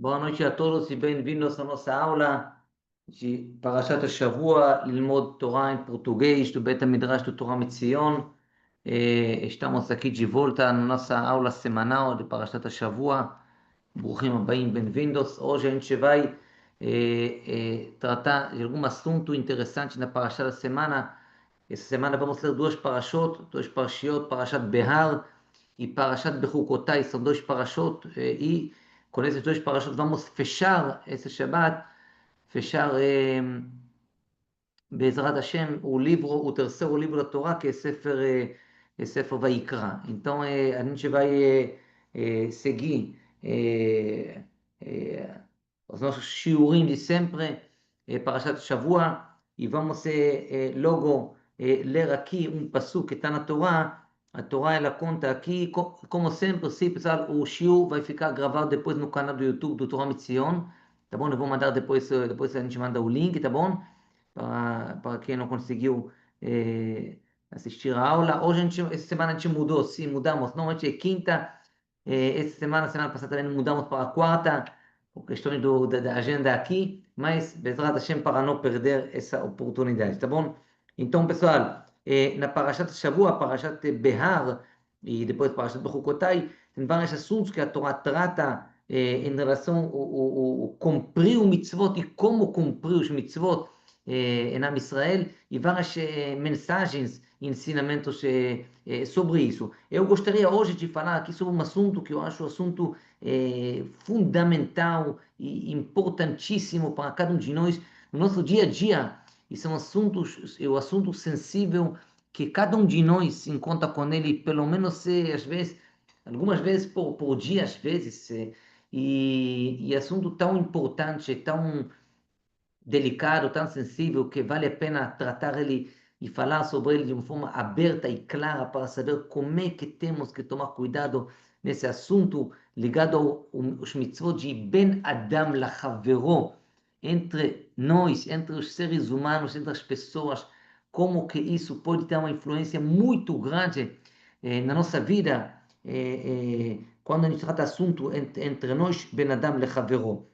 Boa noite a todos e bem-vindos à nossa aula de Parashat Shavua, lilmod Torá em português do Bet HaMidrash do Torá Metzion. Estamos aqui de volta na nossa aula semanal de Parashat Shavua. Bruchim abאים, bem-vindos. Hoje a gente vai tratar de algum assunto interessante na Parashat da semana. Essa semana vamos ler duas parashiot, Parashat Behar e Parashat Bechukotai, são dois parashot, e com esses dois parashot vamos fechar esse Shabbat, fechar Bezrat Hashem, o terceiro livro da Torá, que é Sefer Vaikra. Então a gente vai seguir eh, os nossos shiurim de sempre, Parashat Shavua, e vamos logo ler aqui um pasuk que está na Torá. A Torá ela conta aqui, como sempre, sim, pessoal, o shiur vai ficar gravado depois no canal do YouTube do Torá Mitzion, tá bom? Eu vou mandar depois a gente manda o link, tá bom? Para quem não conseguiu assistir a aula. Essa semana a gente mudou, sim, mudamos. Normalmente é quinta, essa semana passada também mudamos para a quarta, por questões da agenda aqui, mas Bezrat Hashem para não perder essa oportunidade, tá bom? Então, pessoal, na Parashat Shavua, Parashat Behar e depois Parashat Bechukotai, tem vários assuntos que a Torá trata em relação ao cumprir o mitzvot e como cumprir os mitzvot em Am Israel, e várias mensagens e ensinamentos sobre isso. Eu gostaria hoje de falar aqui sobre um assunto que eu acho um assunto fundamental e importantíssimo para cada um de nós no nosso dia a dia. E são assuntos, é um assunto sensível que cada um de nós se encontra com ele, pelo menos às vezes, algumas vezes por dia, às vezes, e assunto tão importante, tão delicado, tão sensível, que vale a pena tratar ele e falar sobre ele de uma forma aberta e clara para saber como é que temos que tomar cuidado nesse assunto ligado aos mitzvot de Ben Adam Lachavero, entre nós, entre os seres humanos, entre as pessoas, como que isso pode ter uma influência muito grande na nossa vida, quando a gente trata assunto entre nós, Ben Adam Lachavero.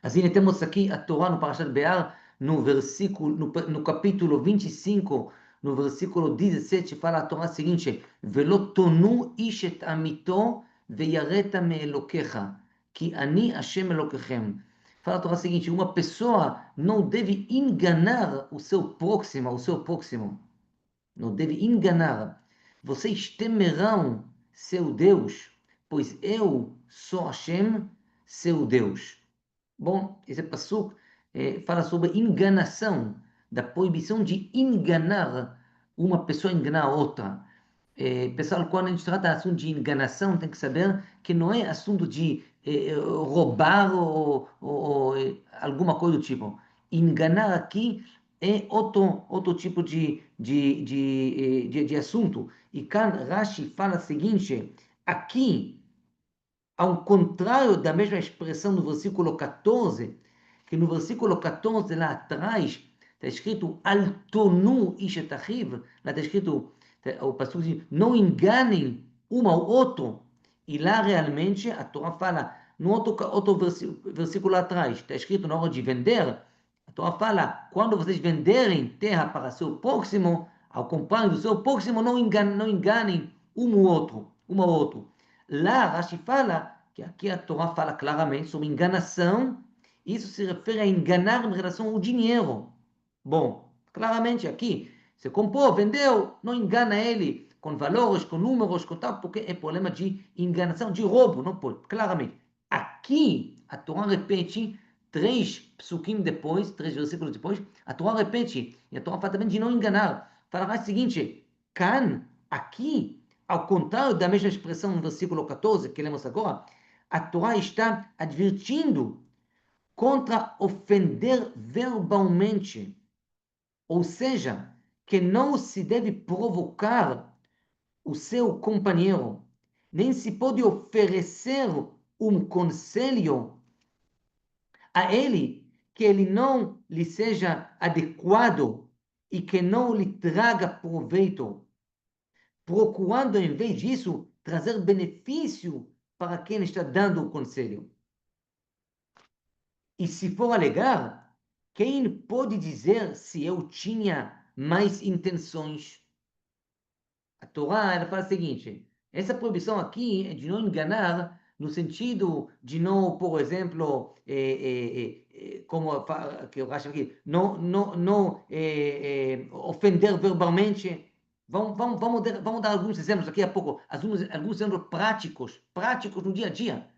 Assim, temos aqui a Torá no Parashat Be'ar, no capítulo 25, no versículo 17, fala a Torá seguinte: Velo tonu ish et amito veyareta me Elokecha, ki ani Hashem Elokechem. Fala a Torá seguinte: uma pessoa não deve enganar o seu próximo, não deve enganar. Vocês temerão seu Deus, pois eu sou Hashem, seu Deus. Bom, esse passuk fala sobre enganação, da proibição de enganar uma pessoa, enganar outra. Pessoal, quando a gente trata de assunto de enganação, tem que saber que não é assunto de roubar ou alguma coisa do tipo. Enganar aqui é outro tipo de assunto. E Kan Rashi fala o seguinte: aqui, ao contrário da mesma expressão no versículo 14, que no versículo 14 lá atrás está escrito Altonu ishetachiv, lá está escrito, o pastor diz, não enganem um ao outro, e lá realmente a Torá fala, no outro versículo atrás, está escrito na hora de vender, a Torá fala, quando vocês venderem terra para seu próximo, ao comprar do seu próximo, não enganem um ao outro. Lá, Rashi fala que aqui a Torá fala claramente sobre enganação. Isso se refere a enganar em relação ao dinheiro. Bom, claramente aqui, você comprou, vendeu, não engana ele com valores, com números, com tal, porque é problema de enganação, de roubo, não pode, claramente. Aqui, a Torá repete três psukim depois, três versículos depois, a Torá repete, e a Torá fala também de não enganar. Fala o seguinte, Kan, aqui, ao contrário da mesma expressão no versículo 14, que lemos agora, a Torá está advertindo contra ofender verbalmente, ou seja, que não se deve provocar o seu companheiro, nem se pode oferecer um conselho a ele que ele não lhe seja adequado e que não lhe traga proveito, procurando, em vez disso, trazer benefício para quem está dando o conselho. E se for alegar, quem pode dizer se eu tinha mais intenções? A Torá, ela fala o seguinte, essa proibição aqui é de não enganar no sentido de não, por exemplo, como que eu acho aqui, não ofender verbalmente. Vamos dar alguns exemplos daqui a pouco, alguns exemplos práticos no dia a dia.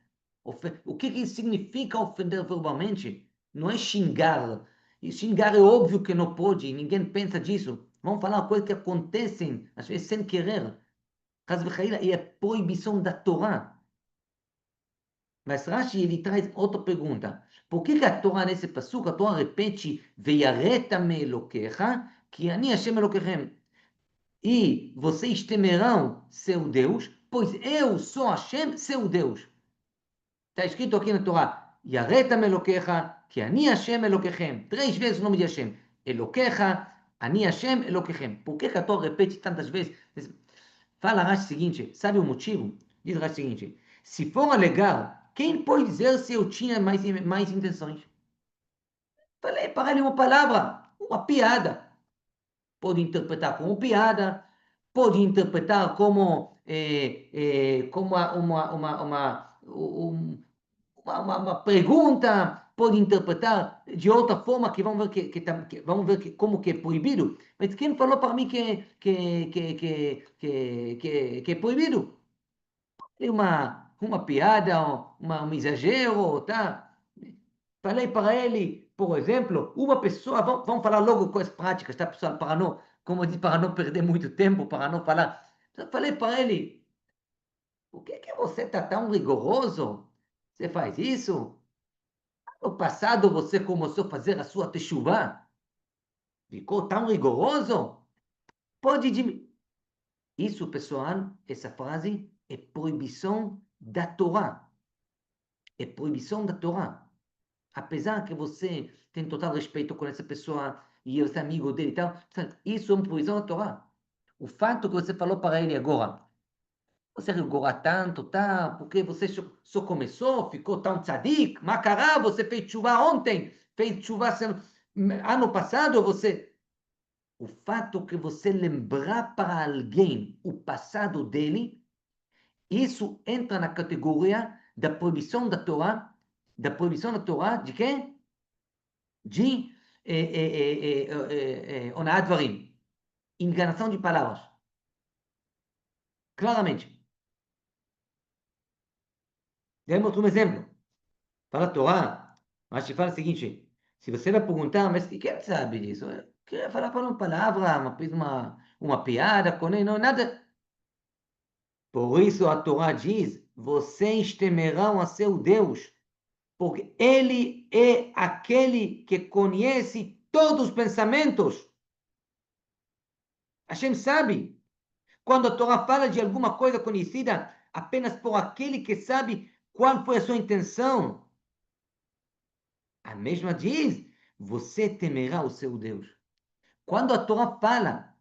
O que significa ofender verbalmente? Não é xingar. E xingar é óbvio que não pode, ninguém pensa disso. Vamos falar coisas que acontecem, às vezes sem querer. Chas v'chaila, é a proibição da Torá. Mas Rashi, ele traz outra pergunta. Por que a Torá, nesse passuco, a Torá repete, Veyareta-me Elokecha, que ani Hashem Elokechem. E vocês temerão seu Deus, pois eu sou Hashem, seu Deus. Está escrito aqui na Torá, Yareta-me Elokecha, que ani Hashem Elokechem. 3 vezes o nome de Hashem. Elokecha, ani Hashem Elokechem. Por que a Torá repete tantas vezes? Fala Rashi o seguinte, sabe o motivo? Diz Rashi o seguinte, se for alegar, quem pode dizer se eu tinha mais intenções? Falei para ele uma palavra, uma piada. Pode interpretar como piada, pode interpretar como uma pergunta, pode interpretar de outra forma que vamos ver vamos ver como que é proibido. Mas quem falou para mim que é proibido? É uma piada, um exagero, tá? Falei para ele, por exemplo, uma pessoa, vamos falar logo coisas práticas, tá, pessoal? Para não, como eu disse, para não perder muito tempo, para não falar. Eu falei para ele, por que você está tão rigoroso? Você faz isso? No passado você começou a fazer a sua techuvá? Ficou tão rigoroso? Pode diminuir. Isso, pessoal, essa frase é proibição da Torá. É proibição da Torá. Apesar que você tem total respeito com essa pessoa e você é amigo dele e tal, isso é uma proibição da Torá. O fato que você falou para ele agora, você rigora tanto, tá? Porque você só começou, ficou tão tzadik, macará, você fez chuva ontem, fez chuva ano passado, você... O fato que você lembrar para alguém o passado dele, isso entra na categoria da proibição da Torá de quê? De onat dvarim, enganação de palavras. Claramente. Demos um exemplo. Fala a Torá, mas te fala o seguinte, se você vai perguntar, mas quem sabe disso? Eu queria falar para uma palavra, uma piada, com ele, não, nada. Por isso a Torá diz, vocês temerão a seu Deus, porque ele é aquele que conhece todos os pensamentos. Hashem sabe. Quando a Torá fala de alguma coisa conhecida, apenas por aquele que sabe qual foi a sua intenção. A mesma diz, você temerá o seu Deus. Quando a Torá fala,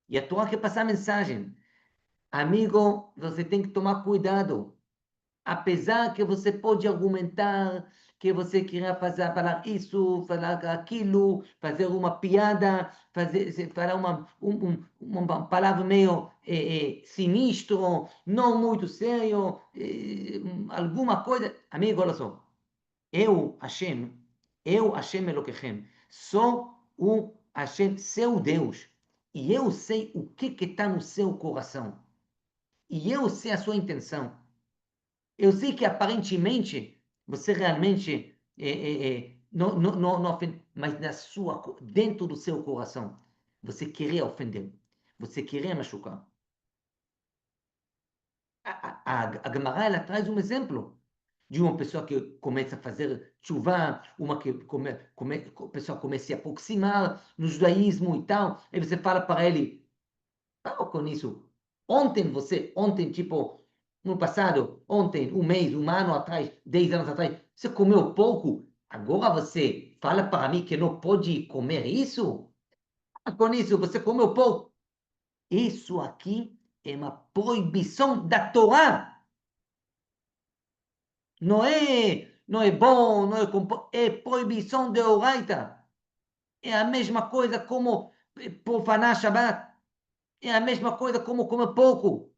e a Torá quer passar a mensagem, amigo, você tem que tomar cuidado. Apesar que você pode argumentar que você queria falar isso, falar aquilo, fazer uma piada, falar uma palavra meio sinistro, não muito sério, alguma coisa. Amigo, olha só. Hashem, Hashem Elokechem, sou o Hashem, seu Deus. E eu sei o que está no seu coração. E eu sei a sua intenção. Eu sei que aparentemente você realmente não ofende, mas dentro do seu coração, você queria ofender, você queria machucar. A Gemara, ela traz um exemplo de uma pessoa que começa a fazer chuva, uma que a pessoa começa a se aproximar no judaísmo e tal, aí você fala para ele, para com isso. Ontem, tipo, no passado, ontem, um mês, um ano atrás, 10 anos atrás, você comeu pouco, agora você fala para mim que não pode comer isso? Com isso, você comeu pouco. Isso aqui é uma proibição da Torá. não é bom, não é proibição de oraita. É a mesma coisa como profanar Shabbat. É a mesma coisa como comer pouco.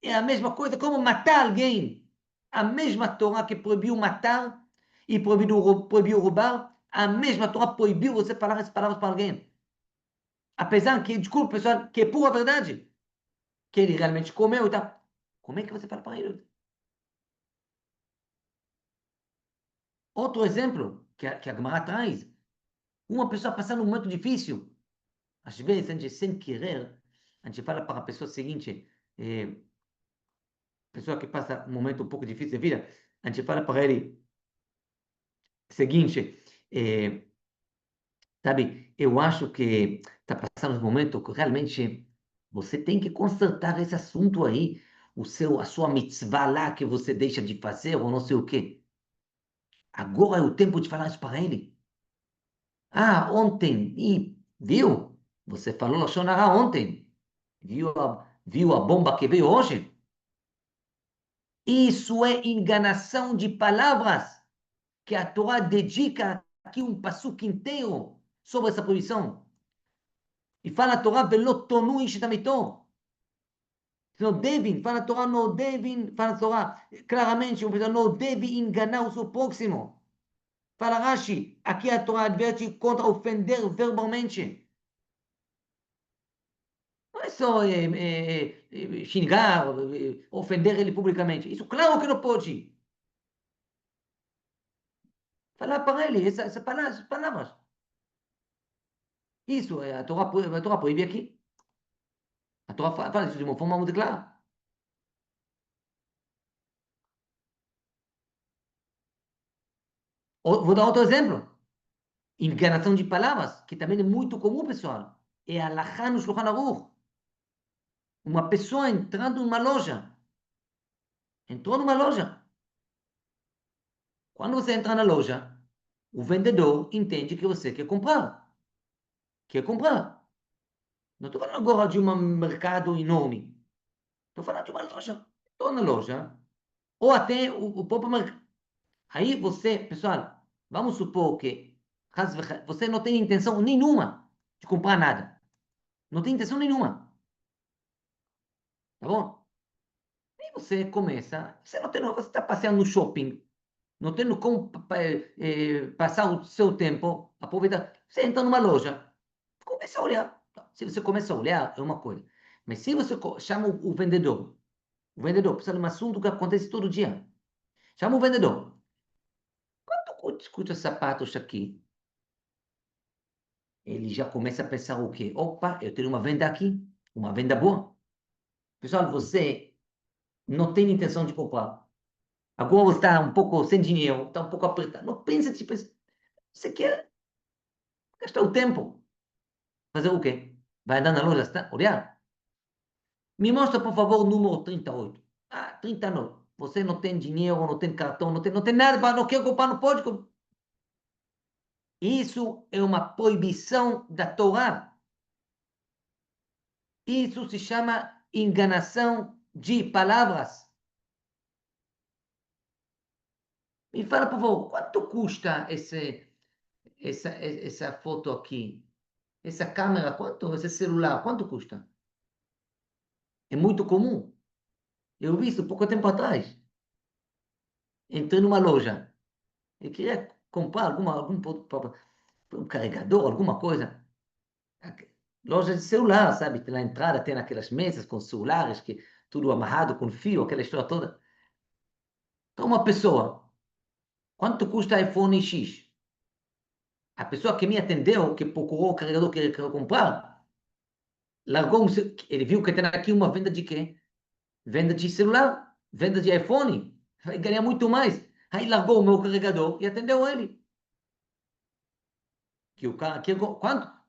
É a mesma coisa como matar alguém. A mesma Torá que proibiu matar e proibiu roubar, a mesma Torá proibiu você falar essas palavras para alguém. Apesar que, desculpa pessoal, que é pura verdade, que ele realmente comeu e tal. Como é que você fala para ele? Outro exemplo que a Gemara traz, uma pessoa passando um momento difícil, às vezes a gente, sem querer, a gente fala para a pessoa seguinte, pessoa que passa um momento um pouco difícil de vida, a gente fala para ele seguinte, sabe, eu acho que está passando um momento que realmente você tem que consertar esse assunto aí, a sua mitzvah lá que você deixa de fazer ou não sei o quê. Agora é o tempo de falar isso para ele. Ah, ontem, e viu? Você falou Lashon Hara ontem. Viu a bomba que veio hoje? Isso é enganação de palavras que a Torá dedica aqui um passuco inteiro sobre essa proibição. E fala a Torá, velot tonu ishtamito. Não devem, fala a Torá, não devem, fala a Torá, claramente, não deve enganar o seu próximo. Fala Rashi, aqui a Torá adverte contra ofender verbalmente. Não é só xingar, ofender ele publicamente. Isso, claro que não pode. Falar para ele essas palavras. Isso, a Torá proíbe aqui. A Torá fala isso de uma forma muito clara. Vou dar outro exemplo. Enganação de palavras, que também é muito comum, pessoal. É a Halachá no Shulchan Aruch. Uma pessoa entrando numa loja. Entrou numa loja. Quando você entra na loja, o vendedor entende que você quer comprar. Quer comprar. Não estou falando agora de um mercado enorme. Estou falando de uma loja. Estou na loja. Ou até o próprio mercado. Aí você, pessoal, vamos supor que você não tem intenção nenhuma de comprar nada. Não tem intenção nenhuma. Tá bom? E você começa. Você está passeando no shopping. Não tendo como passar o seu tempo, aproveitar. Você entra numa loja. Começa a olhar. Se você começa a olhar, é uma coisa. Mas se você chama o vendedor precisa de um assunto que acontece todo dia. Chama o vendedor. Quanto custa sapatos aqui? Ele já começa a pensar o quê? Opa, eu tenho uma venda aqui, uma venda boa. Pessoal, você não tem intenção de comprar. Agora você está um pouco sem dinheiro, está um pouco apertado. Não pensa, tipo, você quer gastar o tempo. Fazer o quê? Vai andar na loja, está? Olhar. Me mostra, por favor, o número 38. Ah, 39. Você não tem dinheiro, não tem cartão, não tem nada, não quer comprar, não pode comprar. Isso é uma proibição da Torá. Isso se chama enganação de palavras. Me fala, por favor, quanto custa essa foto aqui? Essa câmera, quanto? Esse celular, quanto custa? É muito comum. Eu vi isso pouco tempo atrás. Entrei numa loja. Eu queria comprar um carregador, alguma coisa. Loja de celular, sabe? Na entrada tem aquelas mesas com celulares, que tudo amarrado com fio, aquela história toda. Então, uma pessoa, quanto custa iPhone X? A pessoa que me atendeu, que procurou o carregador que ele queria comprar, ele viu que tem aqui uma venda de quê? Venda de celular, venda de iPhone. Vai ganhar muito mais. Aí largou o meu carregador e atendeu ele. Que o cara,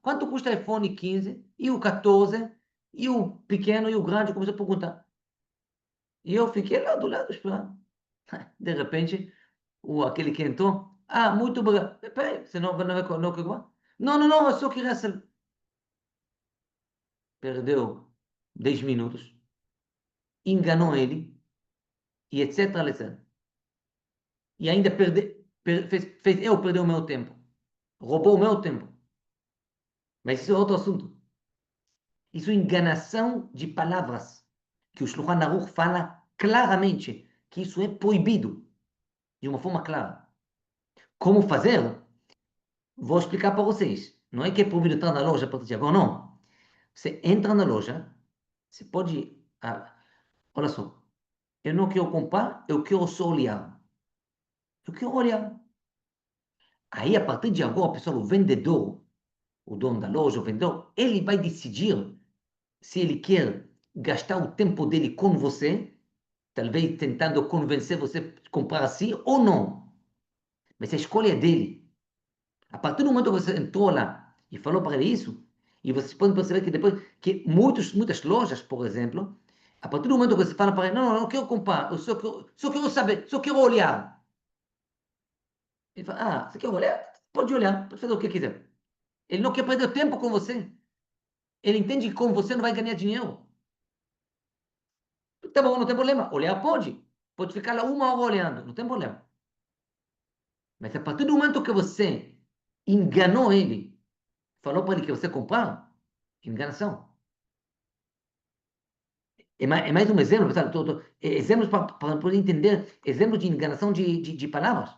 quanto custa o iPhone 15 e o 14 e o pequeno e o grande? Começou a perguntar. E eu fiquei lá do lado esperando. De repente, aquele que entrou, muito obrigado. Peraí, você não quer comprar? Não, não, não, eu só queria saber. Perdeu 10 minutos, enganou ele e etc, etc. e ainda fez eu perder o meu tempo. Roubou o meu tempo. Mas isso é outro assunto. Isso é enganação de palavras, que o Shulchan Aruch fala claramente que isso é proibido, de uma forma clara. Como fazer? Vou explicar para vocês. Não é que é proibido entrar na loja a partir de agora, não. Você entra na loja, você pode. Olha só, eu não quero comprar, eu quero só olhar. Eu quero olhar. Aí, a partir de agora, pessoal, o vendedor, o dono da loja, o vendedor, ele vai decidir se ele quer gastar o tempo dele com você, talvez tentando convencer você a comprar assim ou não. Mas a escolha é dele. A partir do momento que você entrou lá e falou para ele isso, e vocês podem perceber que depois, que muitas lojas, por exemplo, a partir do momento que você fala para ele, não, não quero comprar, eu só quero saber, só quero olhar. Ele fala, você quer olhar? Pode olhar, pode fazer o que quiser. Ele não quer perder tempo com você. Ele entende que com você não vai ganhar dinheiro. Tá bom, não tem problema. Olhar pode. Pode ficar lá uma hora olhando, não tem problema. Mas a partir do momento que você enganou ele, falou para ele que você comprar, enganação. É mais um exemplo, pessoal, exemplos para poder entender, exemplos de enganação de palavras.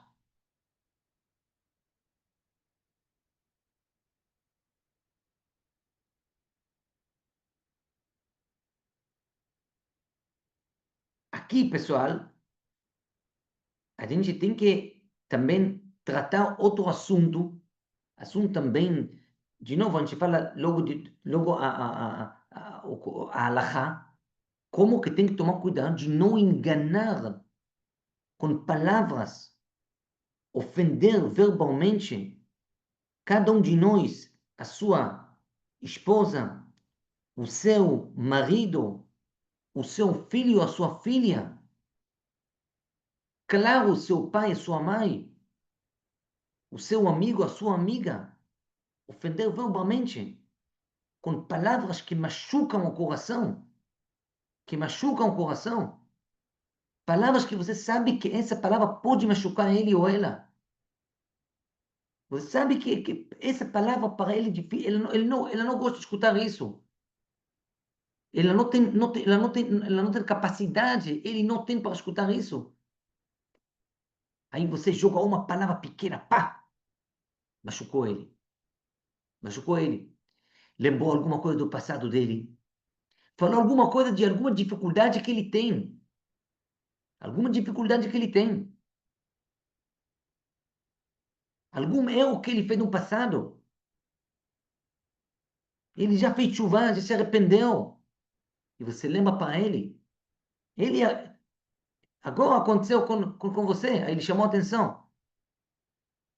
Aqui, pessoal, a gente tem que também tratar outro assunto também, de novo, a gente fala logo a halakha, como que tem que tomar cuidado de não enganar com palavras, ofender verbalmente cada um de nós, a sua esposa, o seu marido, o seu filho, a sua filha, claro, o seu pai, a sua mãe, o seu amigo, a sua amiga, ofender verbalmente com palavras que machucam o coração, que machucam o coração, palavras que você sabe que essa palavra pode machucar ele ou ela. Você sabe que essa palavra para ele é difícil, ele não gosta de escutar isso. Ela não tem capacidade, ele não tem para escutar isso. Aí você joga uma palavra pequena, pá, machucou ele. Machucou ele. Lembrou alguma coisa do passado dele. Falou alguma coisa de alguma dificuldade que ele tem. Alguma dificuldade que ele tem. Algum erro que ele fez no passado. Ele já fez chuva, já se arrependeu. E você lembra para ele. Ele agora aconteceu com você. Aí ele chamou a atenção.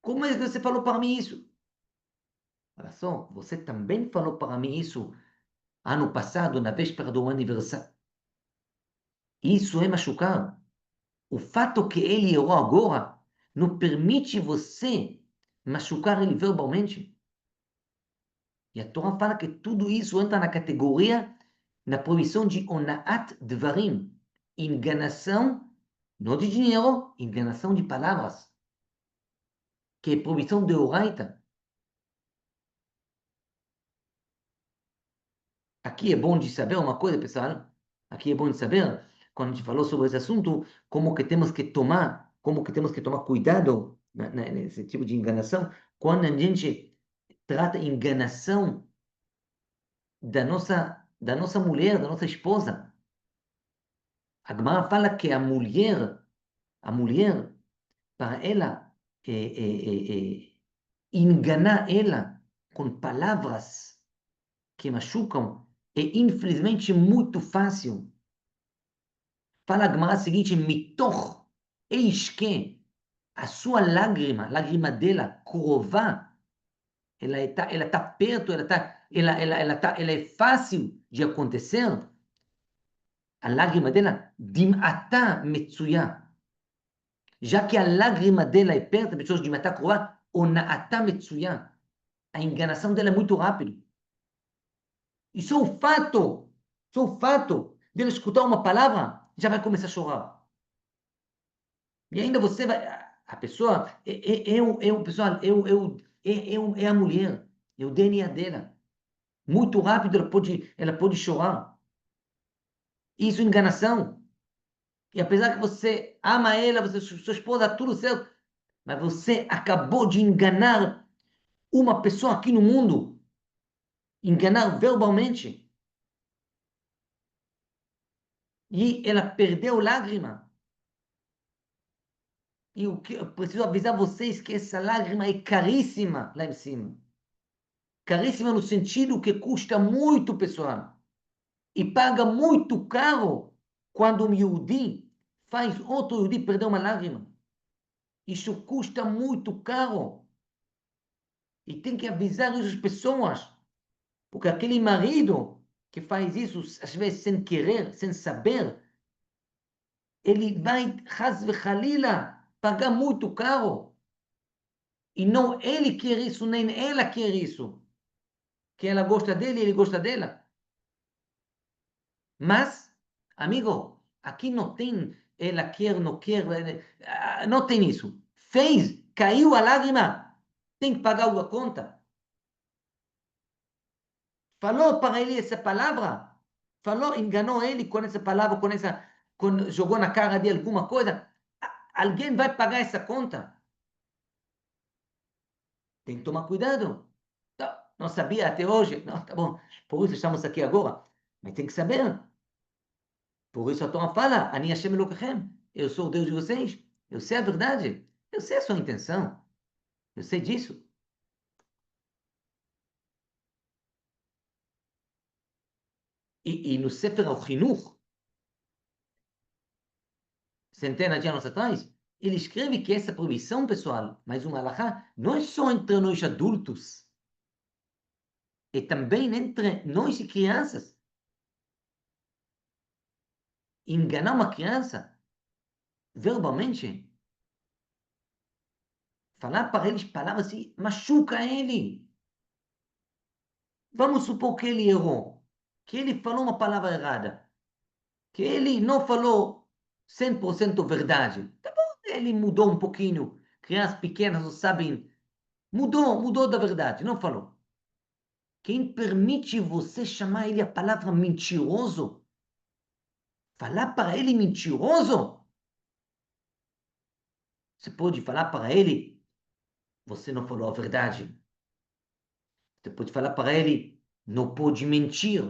Como é que você falou para mim isso? Olha só, você também falou para mim isso ano passado, na véspera do aniversário. Isso é machucar. O fato que ele errou agora não permite você machucar ele verbalmente. E a Torá fala que tudo isso entra na categoria, na proibição de onaat dvarim, enganação, não de dinheiro, enganação de palavras, que é proibição de oraita. Aqui é bom de saber uma coisa, pessoal. Aqui é bom de saber, quando a gente falou sobre esse assunto, como que temos que tomar cuidado nesse tipo de enganação, quando a gente trata enganação da nossa mulher, da nossa esposa. A Gemara fala que a mulher, para ela enganar ela com palavras que machucam é infelizmente muito fácil. Fala a Gemara seguinte, mitoch, eis que a sua lágrima dela, curva, ela tá perto, ela é fácil de acontecer, a lágrima dela, dim'ata metsuya. Já que a lágrima dela é perto, pessoas dim'ata curva, ona'ata metsuya. A enganação dela é muito rápido. E só o fato dele escutar uma palavra, já vai começar a chorar. E ainda você vai. A pessoa pessoal, é a mulher, é o DNA dela. Muito rápido ela pode chorar. Isso é enganação. E apesar que você ama ela, sua esposa, tudo certo, mas você acabou de enganar uma pessoa aqui no mundo, enganar verbalmente, e ela perdeu lágrima. E o que eu preciso avisar vocês que essa lágrima é caríssima lá em cima. Caríssima no sentido que custa muito, pessoal. E paga muito caro quando um Yehudi faz outro Yehudi perder uma lágrima. Isso custa muito caro. E tem que avisar essas pessoas. Porque aquele marido que faz isso, às vezes sem querer, sem saber, ele vai, Haz Halila, pagar muito caro. E não ele quer isso, nem ela quer isso. Que ela gosta dele, ele gosta dela. Mas, amigo, aqui não tem ela quer, não quer, não tem isso. Fez, caiu a lágrima, tem que pagar a conta. Falou para ele essa palavra, falou, enganou ele com essa palavra, jogou na cara de alguma coisa. Alguém vai pagar essa conta. Tem que tomar cuidado. Tá, não sabia até hoje, não, tá bom. Por isso estamos aqui agora. Mas tem que saber. Por isso a Torá fala, Ani Hashem Elokechem. Eu sou o Deus de vocês. Eu sei a verdade. Eu sei a sua intenção. Eu sei disso. E no Sefer Al-Chinuch, centenas de anos atrás, ele escreve que essa proibição, pessoal, mais uma halakha, não é só entre nós adultos, é também entre nós e crianças. Enganar uma criança verbalmente, falar para eles palavras assim, machuca ele. Vamos supor que ele errou, que ele falou uma palavra errada, que ele não falou 100% verdade. Tá bom, ele mudou um pouquinho. Crianças pequenas não sabem. Mudou da verdade, não falou. Quem permite você chamar ele a palavra mentiroso? Falar para ele mentiroso? Você pode falar para ele, você não falou a verdade. Você pode falar para ele, não pode mentir.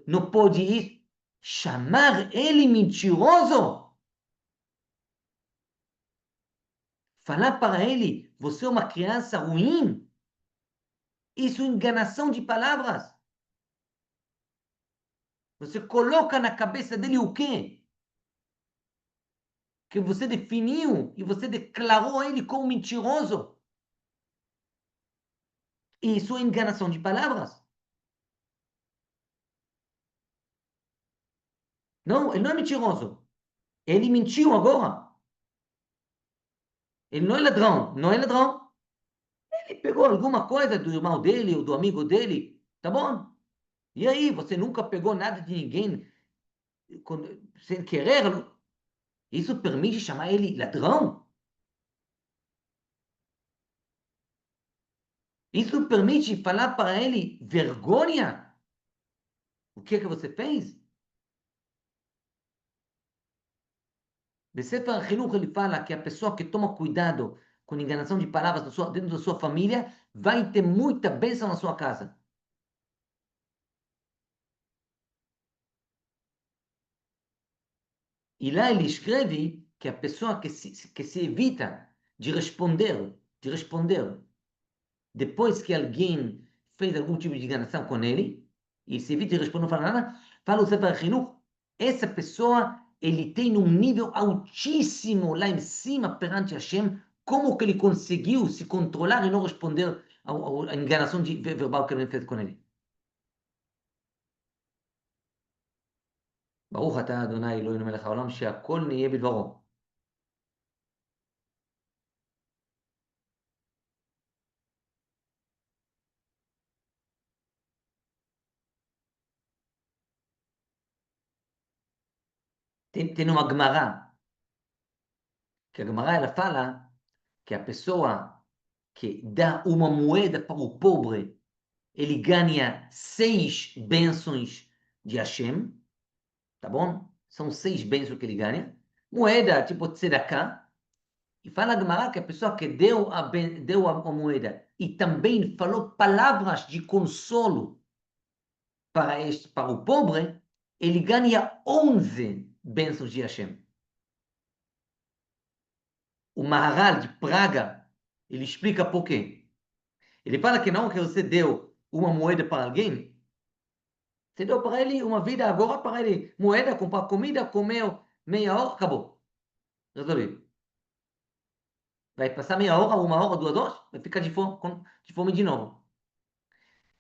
Não pode ir chamar ele mentiroso. Falar para ele, você é uma criança ruim. Isso é enganação de palavras. Você coloca na cabeça dele o quê? Que você definiu e você declarou ele como mentiroso. Isso é enganação de palavras. Não, ele não é mentiroso. Ele mentiu agora. Ele não é ladrão. Não é ladrão. Ele pegou alguma coisa do irmão dele ou do amigo dele. Tá bom? E aí, você nunca pegou nada de ninguém sem querer? Isso permite chamar ele ladrão? Isso permite falar para ele vergonha? O que é que você fez? Besefer Chinuch ele fala que a pessoa que toma cuidado com enganação de palavras dentro da sua família vai ter muita bênção na sua casa. E lá ele escreve que a pessoa que se evita de responder, depois que alguém fez algum tipo de enganação com ele, e se evita de responder, não fala nada, fala o Sefer Chinuch, essa pessoa, ele tem um nível altíssimo lá em cima perante Hashem, como que ele conseguiu se controlar e não responder à enganação verbal que ele fez com ele. ברוך אתה אדוני אלוהינו מלך העולם שהכל נהיה בדברו. tem uma Gemara Que a Gemara ela fala que a pessoa que dá uma moeda para o pobre, ele ganha 6 bênçãos de Hashem, tá bom? São 6 bênçãos que ele ganha. Moeda, tipo tzedakah. E fala a Gemara que a pessoa que deu a moeda e também falou palavras de consolo para o pobre, ele ganha 11 bênçãos de Hashem. O Maharal de Praga, ele explica por quê. Ele fala que não que você deu uma moeda para alguém, você deu para ele uma vida agora, para ele moeda, comprar comida, comeu meia hora, acabou. Resolvido. Vai passar meia hora, 1 hora, 2 horas, vai ficar de fome de novo.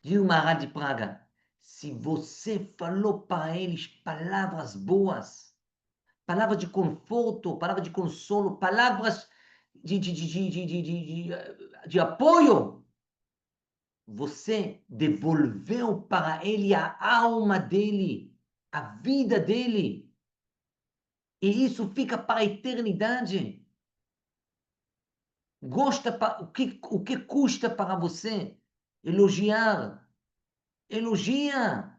Diz o Maharal de Praga, se você falou para eles palavras boas, palavras de conforto, palavras de consolo, palavras de apoio, você devolveu para ele a alma dele, a vida dele. E isso fica para a eternidade. O que custa para você elogiar? Elogia,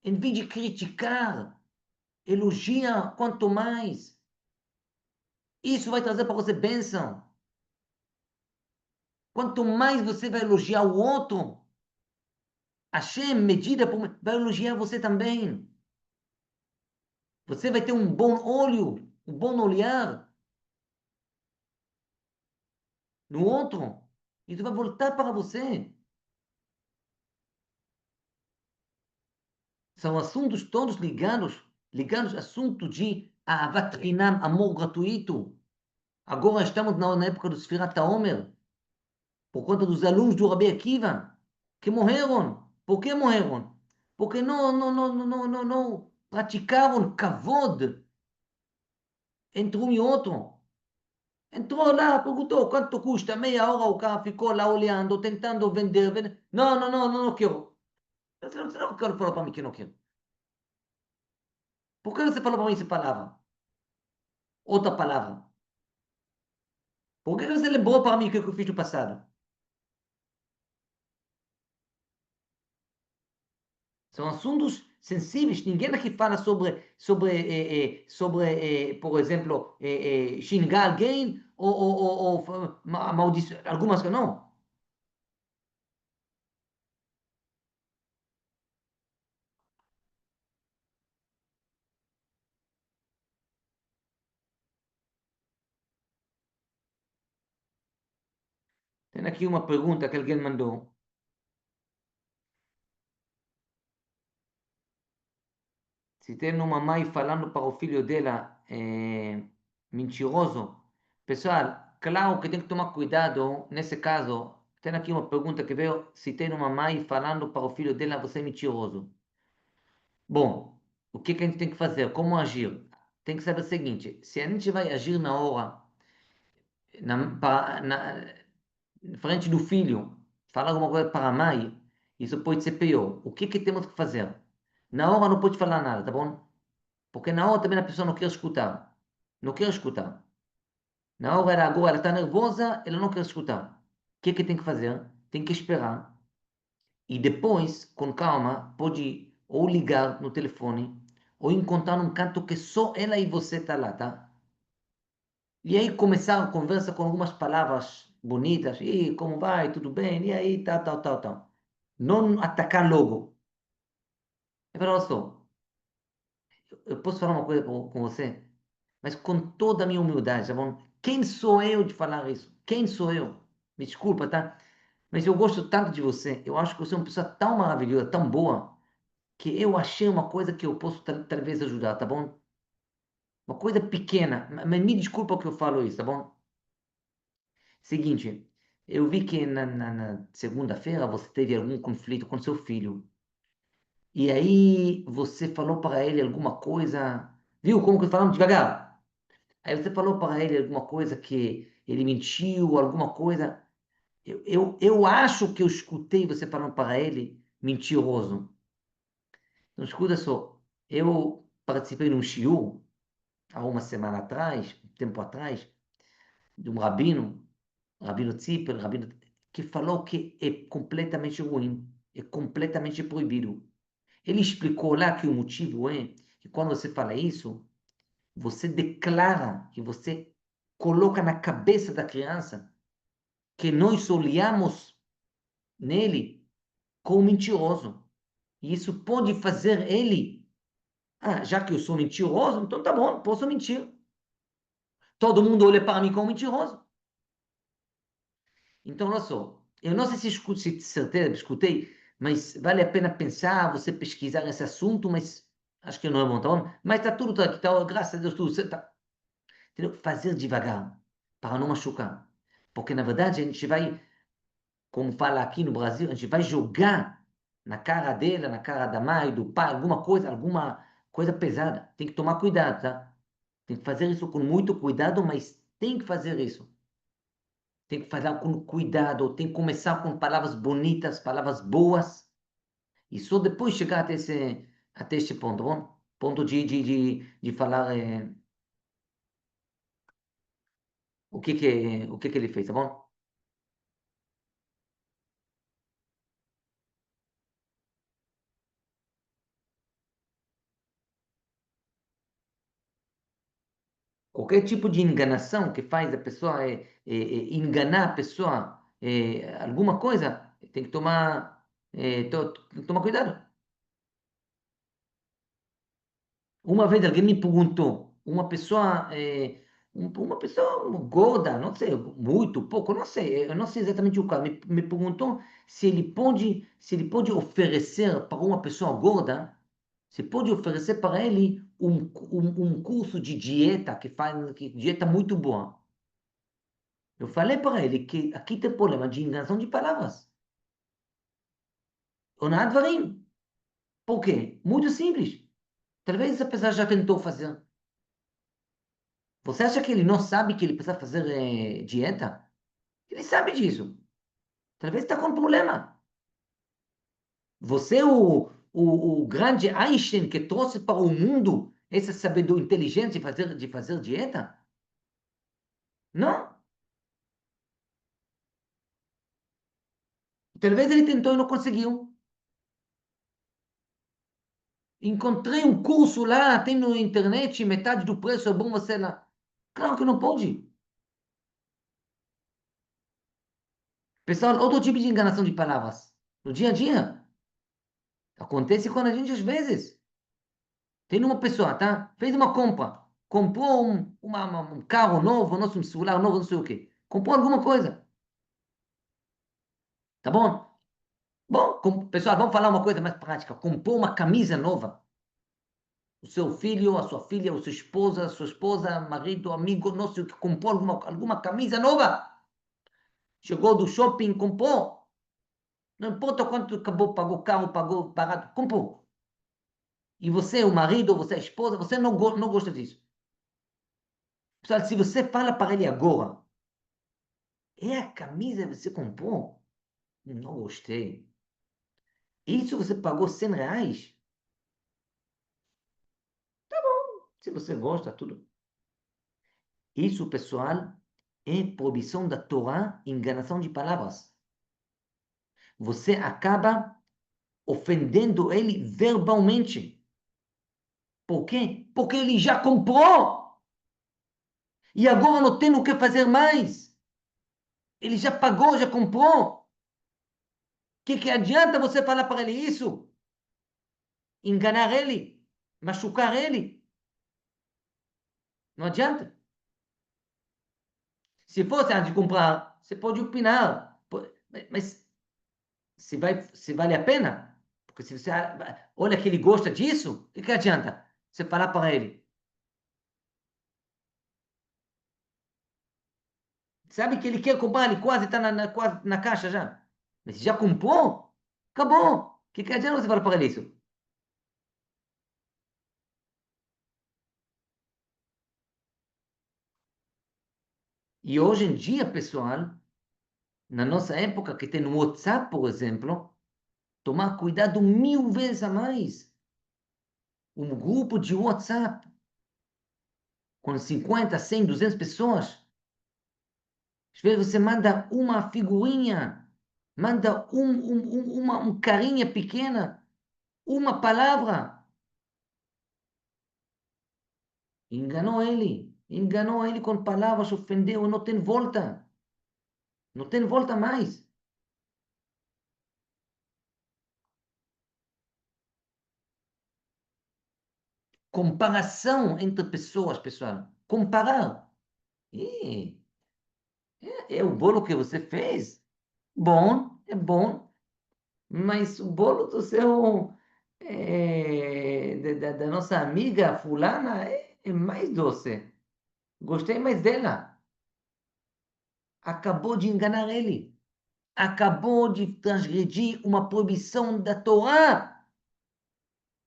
em vez de criticar. Elogia quanto mais. Isso vai trazer para você bênção. Quanto mais você vai elogiar o outro, Hashem, medida por, vai elogiar você também. Você vai ter um bom olho, um bom olhar no outro. Isso vai voltar para você. São assuntos todos ligados ao assunto de Ahavat Hinam, amor gratuito. Agora estamos na época do Sfirat HaOmer, por conta dos alunos do Rabi Akiva, que morreram. Por que morreram? Porque não praticaram kavod entre um e outro. Entrou lá, perguntou quanto custa, meia hora o cara ficou lá olhando, tentando vender. Não, não, não, não, não quero. Você não quer falar para mim que não quero. Por que você falou para mim essa palavra? Outra palavra. Por que você lembrou para mim o que eu fiz no passado? São assuntos sensíveis. Ninguém aqui fala sobre por exemplo, xingar alguém ou amaldiçoar algumas coisas. Não. Tem aqui uma pergunta que alguém mandou. Se tem uma mãe falando para o filho dela mentiroso, pessoal, claro que tem que tomar cuidado nesse caso. Tem aqui uma pergunta que veio, se tem uma mãe falando para o filho dela, você é mentiroso. Bom, o que que a gente tem que fazer? Como agir? Tem que saber o seguinte, se a gente vai agir na hora, na frente do filho, falar alguma coisa para a mãe, isso pode ser pior. O que que temos que fazer? Na hora não pode falar nada, tá bom? Porque na hora também a pessoa não quer escutar. Não quer escutar. Na hora ela agora ela está nervosa, ela não quer escutar. O que que tem que fazer? Tem que esperar. E depois, com calma, pode ou ligar no telefone, ou encontrar um canto que só ela e você tá lá, tá? E aí começar a conversa com algumas palavras bonitas. E como vai? Tudo bem? E aí, tal, tal, tal, tal. Não atacar logo. É para só. Eu posso falar uma coisa com você? Mas com toda a minha humildade, tá bom? Quem sou eu de falar isso? Quem sou eu? Me desculpa, tá? Mas eu gosto tanto de você. Eu acho que você é uma pessoa tão maravilhosa, tão boa, que eu achei uma coisa que eu posso talvez ajudar, tá bom? Uma coisa pequena, mas me desculpa que eu falo isso, tá bom? Seguinte, eu vi que na segunda-feira você teve algum conflito com seu filho. E aí você falou para ele alguma coisa. Viu como que falamos devagar? Aí você falou para ele alguma coisa que ele mentiu, alguma coisa. Eu acho que eu escutei você falando para ele mentiroso. Então, escuta só. Eu participei de um shiur há uma semana atrás, um tempo atrás, de um rabino Tzipel, que falou que é completamente ruim, é completamente proibido. Ele explicou lá que o motivo é que quando você fala isso, você declara, que você coloca na cabeça da criança que nós olhamos nele como mentiroso. E isso pode fazer ele, já que eu sou mentiroso, então tá bom, posso mentir. Todo mundo olha para mim como mentiroso. Então, olha só, eu não sei se de certeza escutei, mas vale a pena pensar, você pesquisar esse assunto, mas acho que não é bom, tá bom? Mas tá tudo aqui, tá, graças a Deus, tudo certo. Tá. Entendeu? Fazer devagar, para não machucar. Porque, na verdade, a gente vai, como fala aqui no Brasil, a gente vai jogar na cara dela, na cara da mãe, do pai, alguma coisa pesada. Tem que tomar cuidado, tá? Tem que fazer isso com muito cuidado, mas tem que fazer isso. Tem que fazer com cuidado, tem que começar com palavras bonitas, palavras boas, e só depois chegar até este ponto, tá bom? Ponto de falar o que ele fez, tá bom? Qualquer tipo de enganação que faz a pessoa enganar a pessoa alguma coisa, tem que tomar cuidado. Uma vez alguém me perguntou, uma pessoa gorda, não sei, muito, pouco, não sei, eu não sei exatamente o caso, me perguntou se ele pode oferecer para uma pessoa gorda, se pode oferecer para ele um curso de dieta dieta muito boa. Eu falei para ele que aqui tem problema de enganação de palavras. Onad dvarim. Por quê? Muito simples. Talvez essa pessoa já tentou fazer. Você acha que ele não sabe que ele precisa fazer dieta? Ele sabe disso. Talvez está com problema. Você é o grande Einstein que trouxe para o mundo essa sabedoria inteligente de fazer dieta? Não. Talvez ele tentou e não conseguiu. Encontrei um curso lá, tem na internet, metade do preço, é bom você lá. Claro que não pode. Pessoal, outro tipo de enganação de palavras. No dia a dia. Acontece com a gente às vezes. Tem uma pessoa, tá? Fez uma compra. Comprou um carro novo, um celular novo, não sei o quê. Comprou alguma coisa. Tá bom? Bom, pessoal, vamos falar uma coisa mais prática. Comprou uma camisa nova. O seu filho, a sua filha, a sua esposa, marido, amigo, não sei o que, comprou alguma camisa nova. Chegou do shopping, comprou. Não importa quanto acabou, pagou carro, pagou barato, comprou. E você, o marido, você, a esposa, você não gosta disso. Pessoal, se você fala para ele agora, é a camisa que você comprou? Não gostei. Isso você pagou R$ 100? Se você gosta, tudo. Isso, pessoal, é proibição da Torá, enganação de palavras. Você acaba ofendendo ele verbalmente. Por quê? Porque ele já comprou. E agora não tem o que fazer mais. Ele já pagou, já comprou. O que adianta você falar para ele isso? Enganar ele? Machucar ele? Não adianta. Se fosse antes de comprar, você pode opinar. Mas se vale a pena? Porque se você olha que ele gosta disso, o que adianta você falar para ele? Sabe que ele quer comprar, ele quase está quase na caixa já. Mas se já comprou, acabou. O que adianta você falar para ele isso? E hoje em dia, pessoal, na nossa época que tem no WhatsApp, por exemplo, tomar cuidado 1000 vezes a mais. Um grupo de WhatsApp com 50, 100, 200 pessoas. Às vezes você manda uma figurinha, manda uma carinha pequena, uma palavra. Enganou ele com palavras, ofendeu, não tem volta. Não tem volta mais. Comparação entre pessoas, pessoal. Comparar. Ih, é o bolo que você fez. Bom, é bom, mas o bolo do seu, da nossa amiga fulana é mais doce. Gostei mais dela. Acabou de enganar ele. Acabou de transgredir uma proibição da Torá.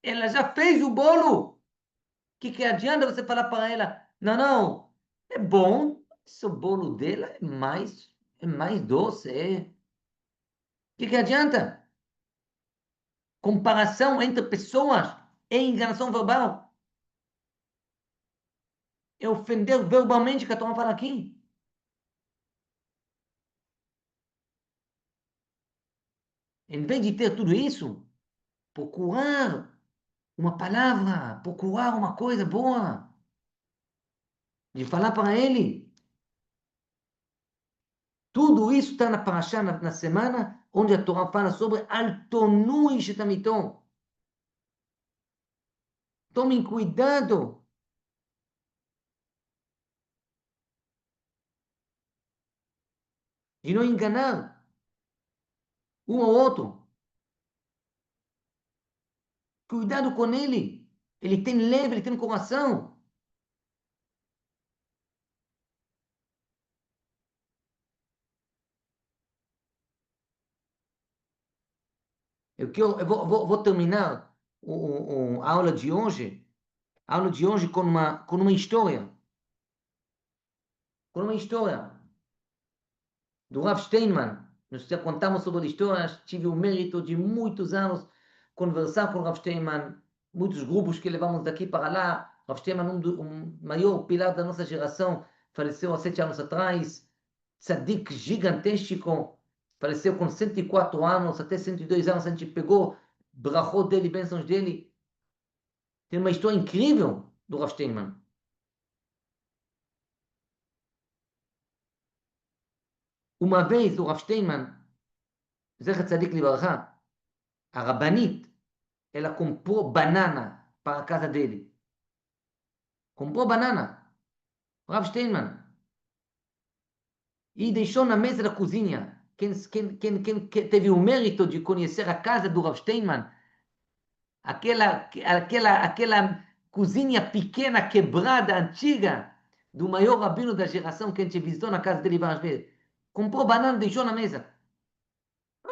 Ela já fez o bolo. Que adianta você falar para ela, não, não, é bom, esse bolo dela é mais doce. Que adianta? Comparação entre pessoas é enganação verbal. É ofender verbalmente que a Torá fala aqui. Em vez de ter tudo isso, procurar uma palavra, procurar uma coisa boa, de falar para ele. Tudo isso está na Parashá, na semana, onde a Torá fala sobre Altonui Shetamiton. Tomem cuidado de não enganar um ao outro. Cuidado com ele. Ele tem leve, ele tem coração. Eu vou terminar a aula de hoje com uma história. Com uma história do Rav Steinman. Nós já contamos sobre a história. Tive o mérito de muitos anos conversar com o Rav Steinman. Muitos grupos que levamos daqui para lá. Rav Steinman, um maior pilar da nossa geração, faleceu há 7 anos atrás. Tzadik gigantesco. Faleceu com 104 anos, até 102 anos. A gente pegou brachot dele, bênçãos dele. Tem uma história incrível do Rav Steinman. Uma vez o Rav Steinman, Zecher Tzadik Libraha, a Rabanit, ela comprou banana para a casa dele. Comprou banana, Rav Steinman, e deixou na mesa da cozinha. Quem teve o mérito de conhecer a casa do Rav Steinman, aquela cozinha pequena, quebrada, antiga, do maior rabino da geração que a gente visitou na casa dele várias vezes. Comprou banana, deixou na mesa.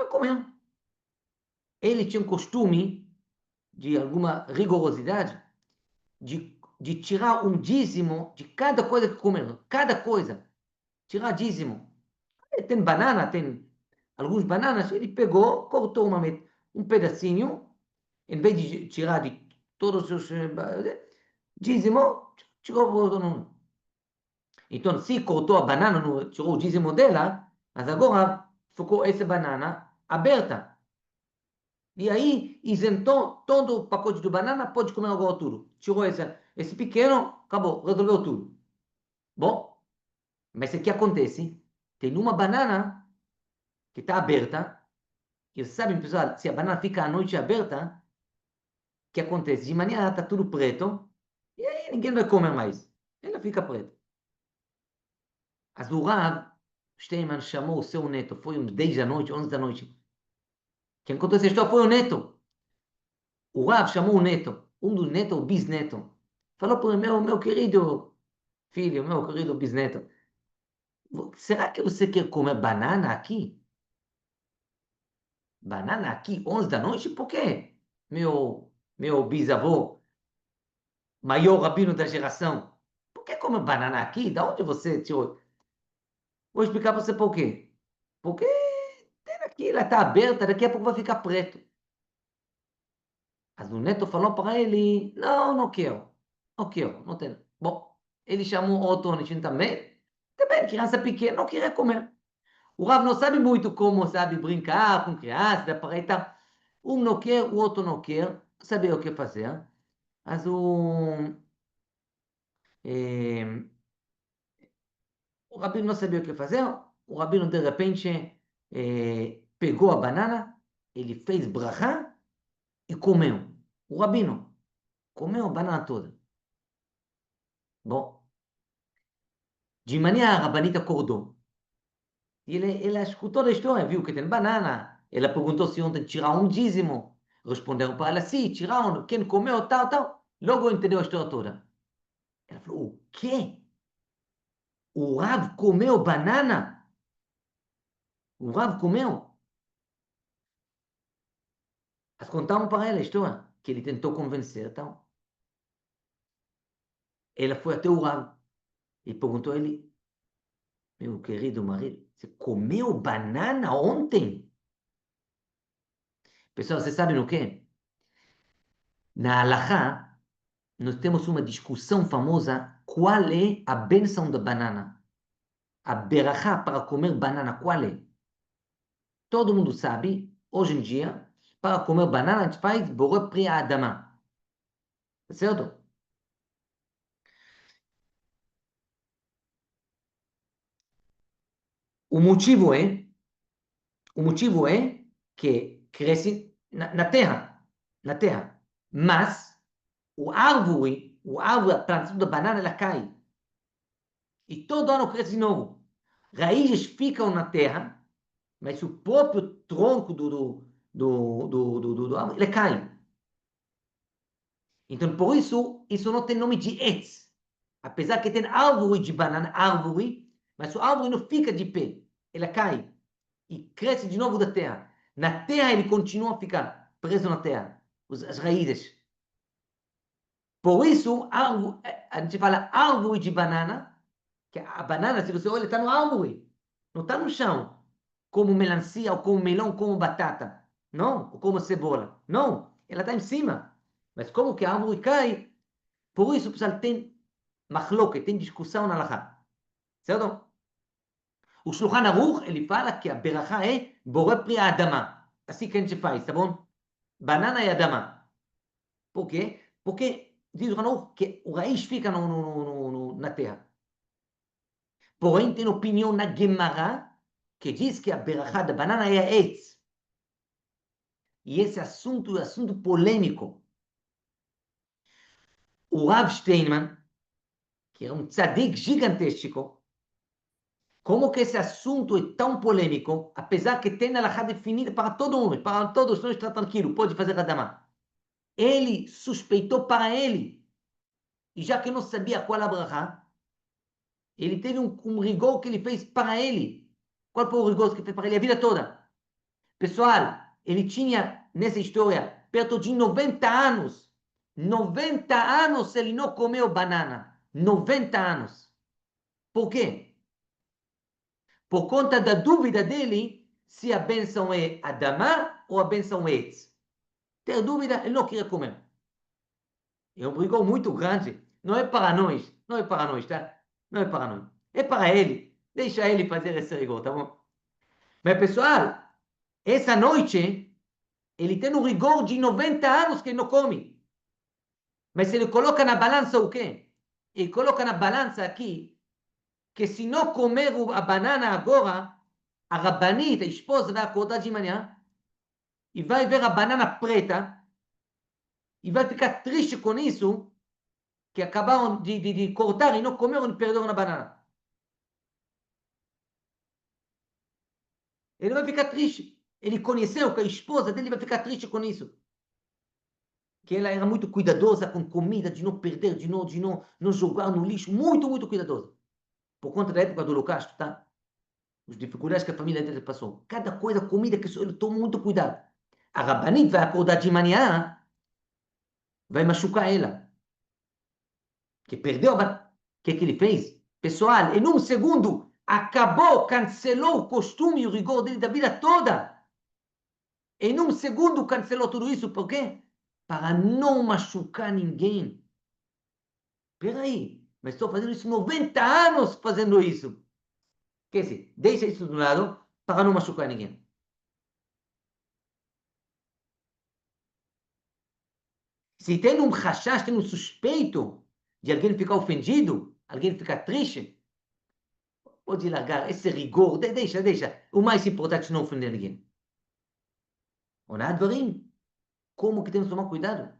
Comeu. Ele tinha um costume de alguma rigorosidade de tirar um dízimo de cada coisa que comeu. Cada coisa. Tirar dízimo. Tem banana, tem algumas bananas. Ele pegou, cortou um pedacinho, em vez de tirar de todos os dízimo, tirou. Então, se cortou a banana, tirou o dízimo dela, mas agora ficou essa banana aberta. E aí isentou todo o pacote de banana, pode comer agora tudo. Tirou esse pequeno, acabou, resolveu tudo. Bom, mas o que acontece? Tem uma banana que está aberta, e sabem, pessoal, se a banana fica a noite aberta, o que acontece? De manhã está tudo preto, e aí ninguém vai comer mais. Ela fica preta. As do Rav, Steinman chamou o seu neto, foi uns 10 da noite, 11 da noite. Quem contou essa história foi o neto. O Rav chamou o neto, um dos netos, o bisneto. Falou para o meu querido filho, meu querido bisneto, será que você quer comer banana aqui? Banana aqui, 11 da noite? Por quê? Meu bisavô, maior rabino da geração. Por que comer banana aqui? Da onde você tirou? Vou explicar para você por quê. Porque aqui, ela está aberta, daqui a pouco vai ficar preto. Mas o neto falou para ele, não, não quero. Não quero, não tem. Bom, ele chamou outro Onishin também. Também, criança pequena não queria comer. O Rav não sabe muito como, sabe, brincar com criança, aproveitar. Um não quer, o outro não quer, saber o que fazer. Mas eh, o rabino não sabia o que fazer. O rabino, de repente, pegou a banana, ele fez brachá e comeu. O rabino comeu a banana toda. Bom, de manhã a rabanita acordou. E ele escutou a história, viu que tem banana. Ela perguntou se ontem tirar um dízimo. Responderam para ela, sim, tiraram. Quem comeu, tal, tal. Logo entendeu a história toda. Ela falou, o quê? O Rav comeu banana? O Rav comeu? Mas contaram para ela a história, que ele tentou convencer, então. Ela foi até o Rav e perguntou a ele, meu querido marido, você comeu banana ontem? Pessoal, vocês sabem o quê? Na Halakha, nós temos uma discussão famosa, qual é a bênção da banana? A berachá para comer banana, qual é? Todo mundo sabe, hoje em dia, para comer banana, a gente faz boré pri adama. Tá certo? O motivo é, o motivo é que cresce na terra, na terra. Mas a planta da banana, ela cai. E todo ano cresce de novo. Raízes ficam na terra, mas o próprio tronco do árvore, ele cai. Então, por isso, isso não tem nome de etz. Apesar que tem árvore de banana, árvore, mas a árvore não fica de pé. Ela cai e cresce de novo da terra. Na terra ele continua a ficar preso na terra, as raízes. Por isso, a gente fala árvore de banana, que a banana, se você olha, está no árvore, não está no chão, como melancia, ou como melão, como batata. Não, ou como cebola. Não, ela está em cima. Mas como que a árvore cai, por isso, pessoal, tem machloket, tem discussão na Halakha. Certo? O Shulchan Aruch, ele fala que a berachá é boré pri adama. Assim que a gente faz, tá bom? Banana e adama. Por quê? Porque diz o Shulchan Aruch que o raiz fica na terra. Porém, tem opinião na Gemara que diz que a berachá da banana é a etz. E esse assunto é assunto polêmico. O Rav Steinman, que é um tzadik gigantesco, como que esse assunto é tão polêmico, apesar que tem a halakha definida para todos nós está tranquilo, pode fazer Hadamah. Ele suspeitou para ele, e já que não sabia qual a brachá, ele teve um rigor que ele fez para ele. Qual foi o rigor que fez para ele a vida toda? Pessoal, ele tinha, nessa história, perto de 90 anos. 90 anos ele não comeu banana. 90 anos. Por quê? Por conta da dúvida dele se a benção é Adamá ou a benção é Etz. Ter dúvida, ele não queria comer. É um rigor muito grande. Não é para nós. Não é para nós, tá? Não é para nós. É para ele. Deixa ele fazer esse rigor, tá bom? Mas, pessoal, essa noite, ele tem um rigor de 90 anos que ele não come. Mas ele coloca na balança o quê? Ele coloca na balança aqui que se não comer a banana agora, a rabanita, a esposa, vai acordar de manhã e vai ver a banana preta e vai ficar triste com isso, que acabaram de cortar e não comeram e perderam a banana. Ele vai ficar triste. Ele conheceu que a esposa dele vai ficar triste com isso. Que ela era muito cuidadosa com comida, de não perder, de não jogar no lixo. Muito, muito cuidadosa. Por conta da época do Holocausto, tá? As dificuldades que a família dele passou. Cada coisa, comida, que ele tomou muito cuidado. A Rabanit vai acordar de manhã, vai machucar ela. Que perdeu a banana. O que ele fez? Pessoal, em um segundo, acabou, cancelou o costume e o rigor dele da vida toda. Em um segundo cancelou tudo isso, por quê? Para não machucar ninguém. Espera aí. mas estou fazendo isso 90 anos fazendo isso. Quer dizer, deixa isso de lado para não machucar ninguém. Se tem um rachás, tem um suspeito de alguém ficar ofendido, alguém ficar triste, pode largar esse rigor, deixa. O mais importante é não ofender ninguém. Olha, dvarim, como que temos que tomar cuidado?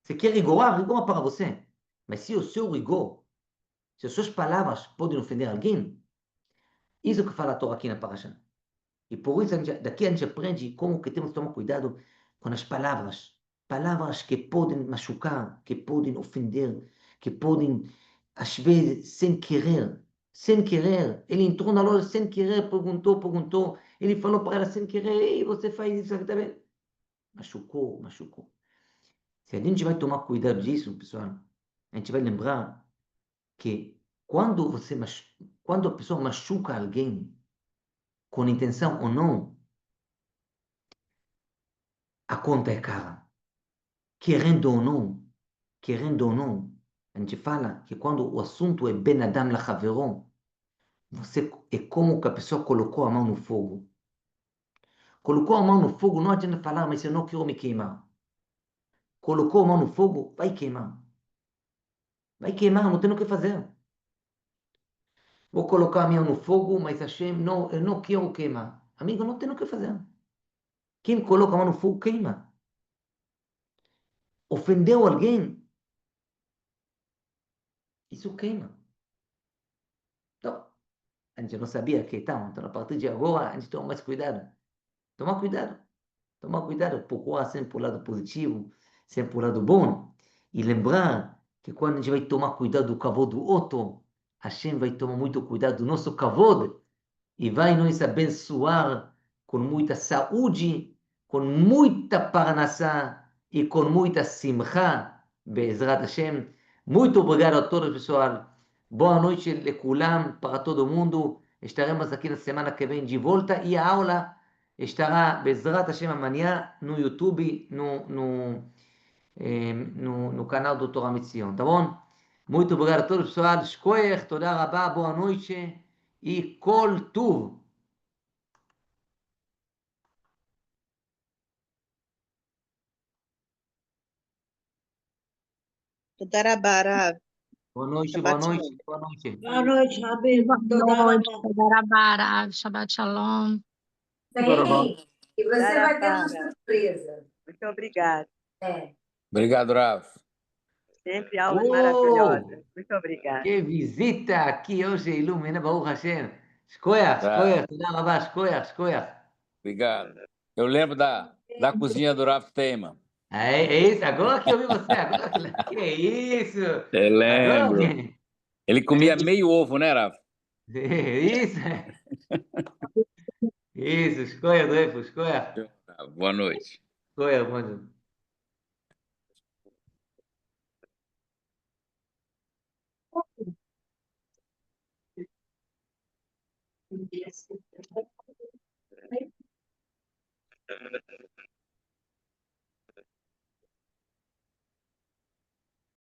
Você quer rigorar? Rigora para você. Mas se o seu rigor, se as suas palavras podem ofender alguém, isso que fala a Torá aqui na Parashá. E por isso, daqui a gente aprende como que temos que tomar cuidado com as palavras. Palavras que podem machucar, que podem ofender, que podem, às vezes, sem querer. Ele entrou na loja sem querer, perguntou. Ele falou para ela sem querer, ei, você faz isso aqui também. Machucou. Se a gente vai tomar cuidado disso, pessoal, a gente vai lembrar que quando a pessoa machuca alguém, com intenção ou não, a conta é cara. Querendo ou não, querendo ou não, a gente fala que quando o assunto é Ben Adam Lachaveron, você é como que a pessoa colocou a mão no fogo. Colocou a mão no fogo, não adianta falar, mas eu não quero me queimar. Colocou a mão no fogo, vai queimar. Vai queimar, não tem o que fazer. Vou colocar a mão no fogo, mas Hashem, não, eu não quero queimar. Amigo, não tem o que fazer. Quem coloca a mão no fogo, queima. Ofendeu alguém, isso queima. Então, a gente não sabia que então a partir de agora, a gente toma mais cuidado. Toma cuidado. Tomar cuidado, procurar sempre o lado positivo, sempre o lado bom. E lembrar que quando a gente vai tomar cuidado do kavod do outro, Hashem vai tomar muito cuidado do nosso kavod e vai nos abençoar com muita saúde, com muita parnassá e com muita simcha, Be'ezrat Hashem. Muito obrigado a todos, pessoal. Boa noite, Lekulam, para todo mundo. Estaremos aqui na semana que vem de volta e a aula estará, Be'ezrat Hashem, amanhã no YouTube, no canal do Torah Mitzion, tá bom? Muito obrigado a todos, pessoal. Shkoyach, toda rabá, boa noite e kol tuv. תודה רבה, הרב. Boa noite, boa שבת noite, שלום. boa noite. Boa noite, Rabino. Boa Toda noite, rabá. Tadarabara, Shabbat Shalom. Toda E você תודה vai ter רבה, uma הרב. surpresa. Muito obrigada. É. Obrigado, Rav. Sempre aulas Oh, maravilhosas. Muito obrigada. que visita aqui hoje, ilumina, Baruch Hashem. Shkoyach, Tá, shkoyach, toda rabá, shkoyach. obrigado. Eu lembro da cozinha do Rav Steinman. É isso, agora que eu vi você, agora que é isso. Eu Agora lembro. que... Ele A comia gente... meio ovo, né, Rav? Isso, isso, shkoyach, Dreyfus, Boa noite. mano.